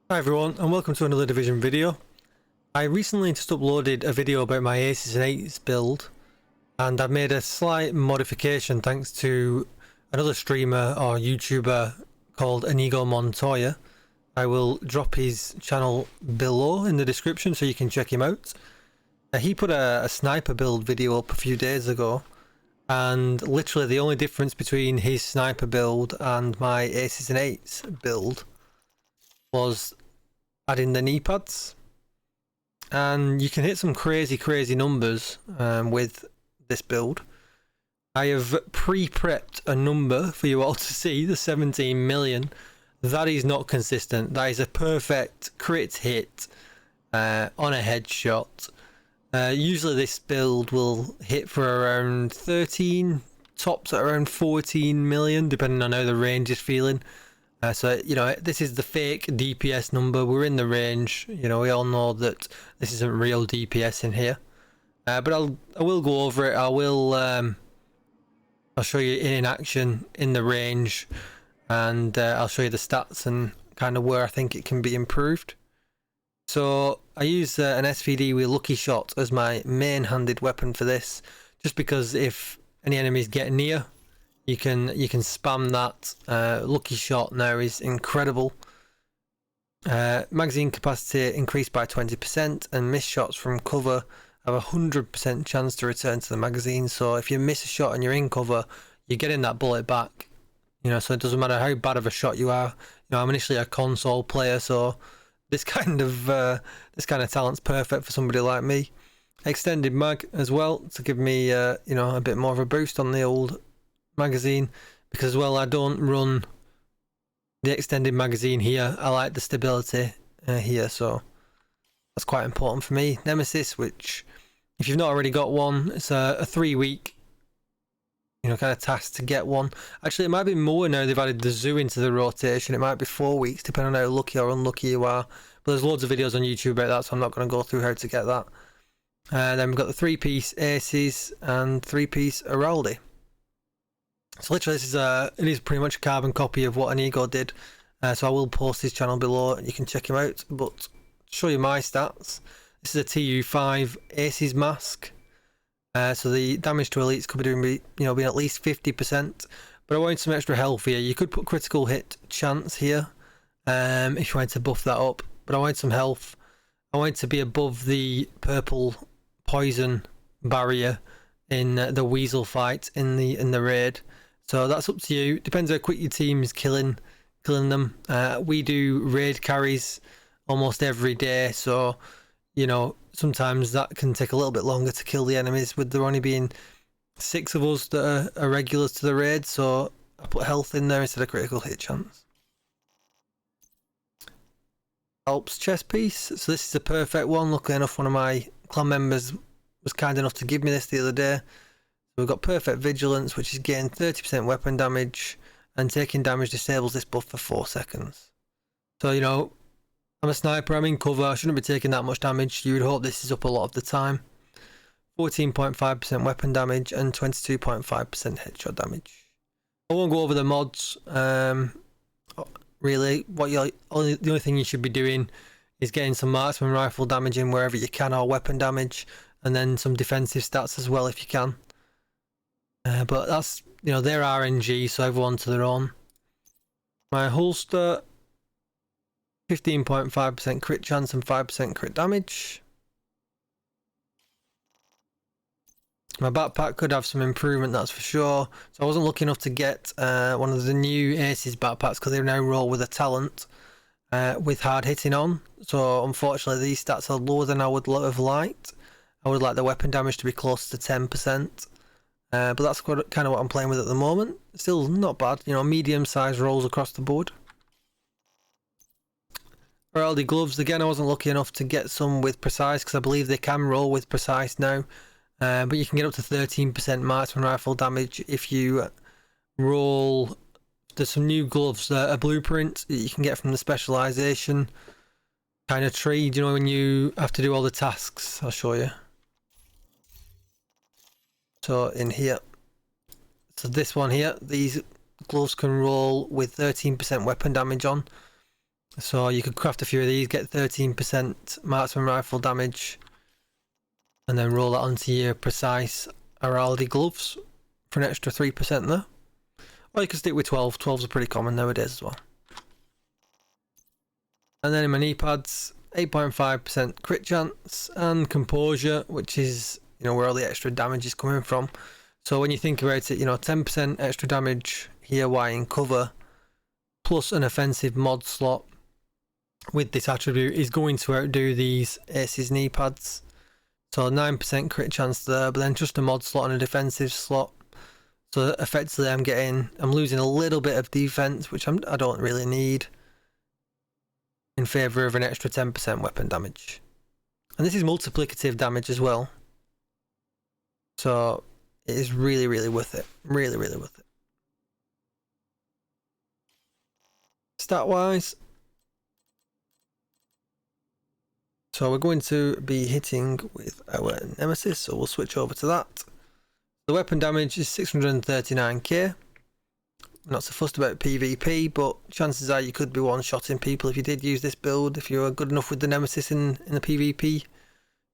Hi everyone and welcome to another Division video. I recently just uploaded a video about my Aces and Eights build, and I've made a slight modification thanks to another streamer or YouTuber called Inigo Montoya. I will drop his channel below in the description so you can check him out. He put a sniper build video up a few days ago, and literally the only difference between his sniper build and my Aces and Eights build was adding the knee pads, and you can hit some crazy numbers with this build. I have pre-prepped a number for you all to see, the 17 million. That is not consistent. That is a perfect crit hit on a headshot. Usually this build will hit for around 13, tops at around 14 million, depending on how the range is feeling. So, you know, this is the fake DPS number. We're in the range. You know, we all know that this isn't real DPS in here. But I will go over it. I'll show you in action in the range, and I'll show you the stats and kind of where I think it can be improved. So I use an SVD with Lucky Shot as my main handed weapon for this, just because if any enemies get near, you can spam that. Lucky Shot now is incredible. Magazine capacity increased by 20%, and missed shots from cover have a 100% chance to return to the magazine. So if you miss a shot and you're in cover, you're getting that bullet back. You know, so it doesn't matter how bad of a shot you are. You know, I'm initially a console player, so this kind of talent's perfect for somebody like me. Extended mag as well to give me you know, a bit more of a boost on the old magazine, because as well I don't run the extended magazine here. I like the stability here, so that's quite important for me. Nemesis, which if you've not already got one, it's a 3-week, you know, kind of task to get one. Actually, it might be more now they've added the zoo into the rotation. It might be 4 weeks depending on how lucky or unlucky you are, but there's loads of videos on YouTube about that, so I'm not going to go through how to get that. Then we've got the 3-piece Aces and 3-piece Araldi. So literally this is it is pretty much a carbon copy of what Inigo did, so I will post his channel below and you can check him out. But to show you my stats, this is a TU6 Aces mask, so the damage to elites could be doing, you know, being at least 50%, but I wanted some extra health here. You could put critical hit chance here if you wanted to buff that up, but I wanted some health. I wanted to be above the purple poison barrier in the weasel fight in the raid. So that's up to you. Depends how quick your team is killing them. We do raid carries almost every day, so you know, sometimes that can take a little bit longer to kill the enemies, with there only being 6 of us that are regulars to the raid. So I put health in there instead of critical hit chance. Alps chest piece. So this is a perfect one. Luckily enough, one of my clan members was kind enough to give me this the other day. We've got perfect vigilance, which is getting 30% weapon damage, and taking damage disables this buff for 4 seconds. So, you know, I'm a sniper, I'm in cover, I shouldn't be taking that much damage. You would hope this is up a lot of the time. 14.5% weapon damage and 22.5% headshot damage. I won't go over the mods. Really, the only thing you should be doing is getting some marksman rifle damage in wherever you can, or weapon damage, and then some defensive stats as well if you can. But that's, you know, they're RNG, so everyone to their own. My holster, 15.5% crit chance and 5% crit damage. My backpack could have some improvement, that's for sure. So I wasn't lucky enough to get one of the new Aces backpacks, because they now roll with a talent with hard hitting on. So unfortunately these stats are lower than I would have liked. I would like the weapon damage to be close to 10%. But that's kind of what I'm playing with at the moment. Still not bad, you know, medium-sized rolls across the board. Araldi gloves, again I wasn't lucky enough to get some with precise, because I believe they can roll with precise now. But you can get up to 13% marksman rifle damage if you roll. There's some new gloves, a blueprint that you can get from the specialization kind of tree. Do you know when you have to do all the tasks? I'll show you. So in here, so this one here, these gloves can roll with 13% weapon damage on. So you could craft a few of these, get 13% marksman rifle damage, and then roll that onto your precise Araldi gloves for an extra 3% there. Or you can stick with 12. 12s are pretty common nowadays as well. And then in my knee pads, 8.5% crit chance and composure, which is, you know, where all the extra damage is coming from. So when you think about it, you know, 10% extra damage here while in cover, plus an offensive mod slot with this attribute is going to outdo these Aces knee pads. So 9% crit chance there, but then just a mod slot and a defensive slot. So effectively I'm losing a little bit of defense, which I don't really need, in favour of an extra 10% weapon damage. And this is multiplicative damage as well. So it is really, really worth it. Really, really worth it. Stat wise, so we're going to be hitting with our Nemesis, so we'll switch over to that. The weapon damage is 639k. I'm not so fussed about PvP, but chances are you could be one-shotting people if you did use this build, if you were good enough with the Nemesis in the PvP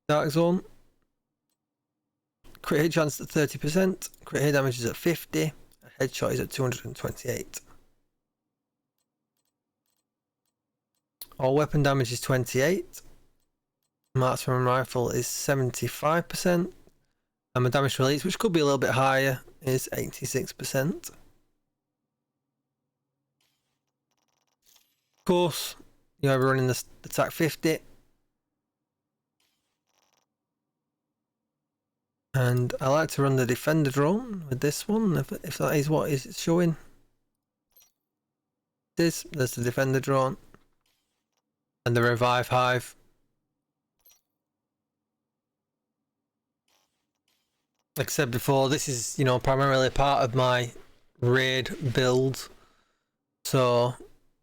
Dark Zone. Crit hit chance at 30%, crit hit damage is at 50, a headshot is at 228. All weapon damage is 28, marksman rifle is 75%, and my damage release, which could be a little bit higher, is 86%. Of course, you're running the TAC 50. And I like to run the defender drone with this one, if that is what is showing. There's the defender drone. And the revive hive. Like I said before, this is, you know, primarily part of my raid build. So,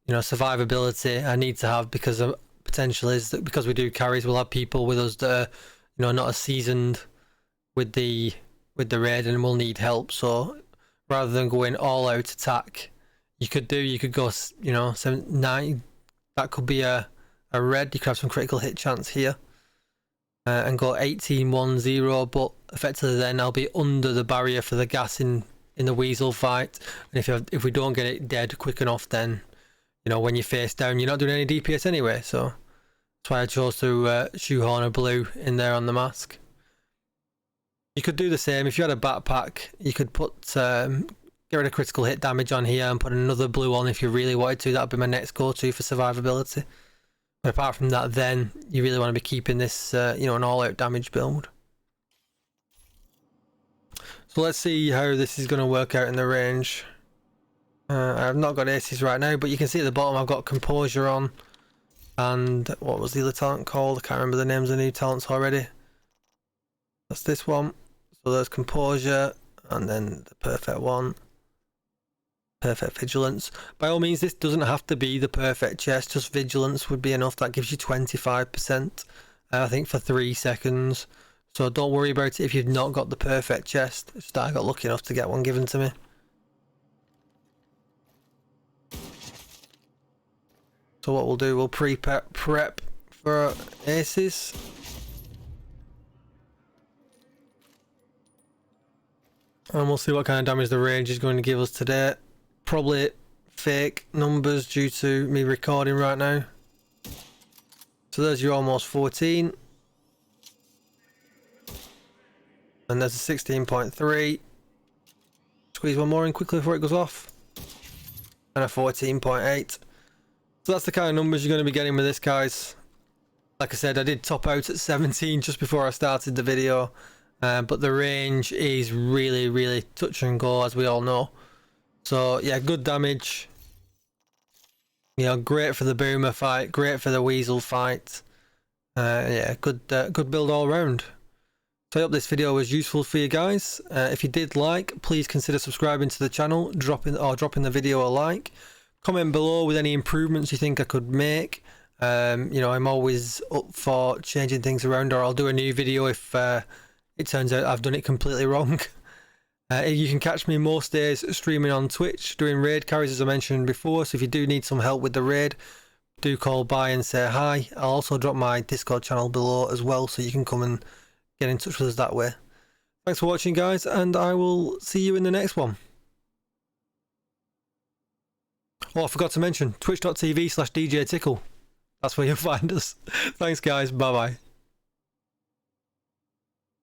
you know, survivability I need to have, because of potential is that because we do carries, we'll have people with us that are, you know, not as seasoned with the raid and will need help. So rather than going all out attack, you could go, you know, 9. That could be a red. You could have some critical hit chance here, and go 18-1-0, but effectively then I'll be under the barrier for the gas in the Weasel fight. And if we don't get it dead quick enough, then, you know, when you're face down, you're not doing any DPS anyway. So that's why I chose to shoehorn a blue in there on the mask. You could do the same if you had a backpack. You could put get rid of critical hit damage on here and put another blue on if you really wanted to. That would be my next go-to for survivability. But apart from that, then you really want to be keeping this, you know, an all-out damage build. So let's see how this is going to work out in the range. I've not got aces right now, but you can see at the bottom I've got composure on. And what was the other talent called? I can't remember the names of the new talents already. That's this one. So there's composure, and then the perfect one. Perfect vigilance. By all means, this doesn't have to be the perfect chest, just vigilance would be enough. That gives you 25%, I think, for 3 seconds. So don't worry about it if you've not got the perfect chest. It's just that I got lucky enough to get one given to me. So what we'll do, we'll prep for aces. And we'll see what kind of damage the range is going to give us today. Probably fake numbers due to me recording right now. So there's your almost 14. And there's a 16.3. Squeeze one more in quickly before it goes off. And a 14.8. So that's the kind of numbers you're going to be getting with this, guys. Like I said, I did top out at 17 just before I started the video. But the range is really, really touch and go, as we all know. So yeah, good damage. You know, great for the boomer fight, great for the weasel fight. Yeah, good build all round. So I hope this video was useful for you guys. If you did like, please consider subscribing to the channel, dropping the video a like. Comment below with any improvements you think I could make. You know, I'm always up for changing things around, or I'll do a new video if it turns out I've done it completely wrong. You can catch me most days streaming on Twitch, doing raid carries as I mentioned before, so if you do need some help with the raid, do call by and say hi. I'll also drop my Discord channel below as well, so you can come and get in touch with us that way. Thanks for watching, guys, and I will see you in the next one. Oh, I forgot to mention, twitch.tv/DJTICKLE. That's where you'll find us. Thanks, guys. Bye-bye.